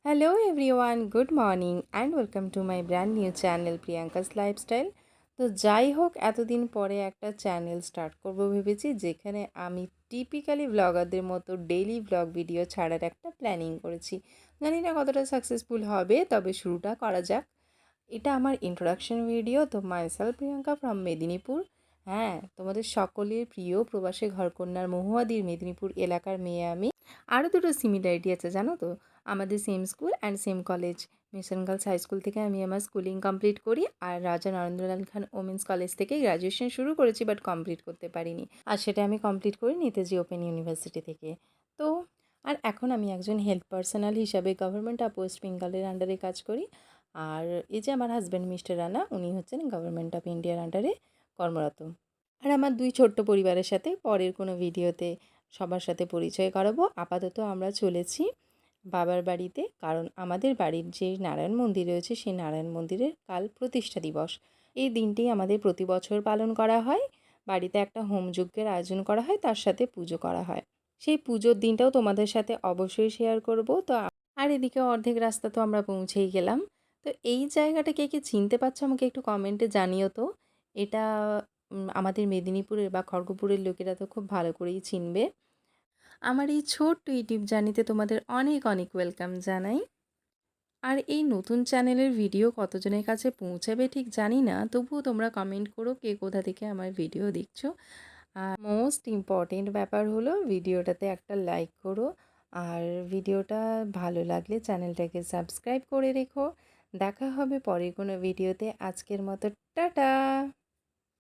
Hello everyone, good morning and welcome to my brand new channel Priyanka's Lifestyle। তো যাই হোক এতদিন পরে একটা চ্যানেল স্টার্ট করব ভেবেছি, যেখানে আমি টিপিক্যালি ব্লগারদের মতো ডেইলি ব্লগ ভিডিও ছাড়ার একটা প্ল্যানিং করেছি। জানি না কতটা সাকসেসফুল হবে, তবে শুরুটা করা যাক। এটা আমার ইন্ট্রোডাকশন ভিডিও। তো মাইসেলফ প্রিয়াঙ্কা ফ্রম মেদিনীপুর। হ্যাঁ, তোমাদের সকলের প্রিয় প্রবাসী ঘরকন্যার মহুয়াদির মেদিনীপুর এলাকার মেয়ে আমি। আরও দুটো সিমিলারিটি আছে জানো তো, আমাদের same school and same college mission girls high school থেকে আমি আমার স্কুলিং কমপ্লিট করি, আর রাজা নরেন্দ্রলাল খান ওমেন্স কলেজ থেকে গ্র্যাজুয়েশন শুরু করেছি, বাট কমপ্লিট করতে পারিনি। আর সেটা আমি কমপ্লিট করি নেতাজি ওপেন ইউনিভার্সিটি থেকে। তো আর এখন আমি একজন হেলথ পার্সোনাল হিসাবে গভর্নমেন্ট অফ ওয়েস্ট বেঙ্গলের আন্ডারে কাজ করি। আর এই যে আমার হাজব্যান্ড মিস্টার রানা, উনি হচ্ছেন গভর্নমেন্ট অফ ইন্ডিয়ার আন্ডারে কর্মরত। আর আমার দুই ছোট্ট পরিবারের সাথে পরের কোনো ভিডিওতে সবার সাথে পরিচয় করাবো। আপাতত আমরা চলেছি বাবার বাড়িতে, কারণ আমাদের বাড়ির যে নারায়ণ মন্দির রয়েছে সেই নারায়ণ মন্দিরের কাল প্রতিষ্ঠা দিবস। এই দিনটি আমাদের প্রতি বছর পালন করা হয়। বাড়িতে একটা হোমযজ্ঞের আয়োজন করা হয়, তার সাথে পুজো করা হয়। সেই পুজোর দিনটাও তোমাদের সাথে অবশ্যই শেয়ার করব। তো আর এদিকে অর্ধেক রাস্তা তো আমরা পৌঁছেই গেলাম। তো এই জায়গাটা কে কে চিনতে পারছো আমাকে একটু কমেন্টে জানিও তো। এটা আমাদের মেদিনীপুরের বা খড়গপুরের লোকেরা তো খুব ভালো করেই চিনবে। আমার এই ছোট্ট ইউটিউব জার্নিতে তোমাদের অনেক অনেক ওয়েলকাম জানাই। আর এই নতুন চ্যানেলের ভিডিও কতজনের কাছে পৌঁছাবে ঠিক জানি না, তবুও তোমরা কমেন্ট করো কে কোথা থেকে আমার ভিডিও দেখছো। আর মোস্ট ইম্পর্টেন্ট ব্যাপার হলো ভিডিওটাতে একটা লাইক করো, আর ভিডিওটা ভালো লাগলে চ্যানেলটাকে সাবস্ক্রাইব করে রেখো। দেখা হবে পরের কোনো ভিডিওতে। আজকের মতো টাটা।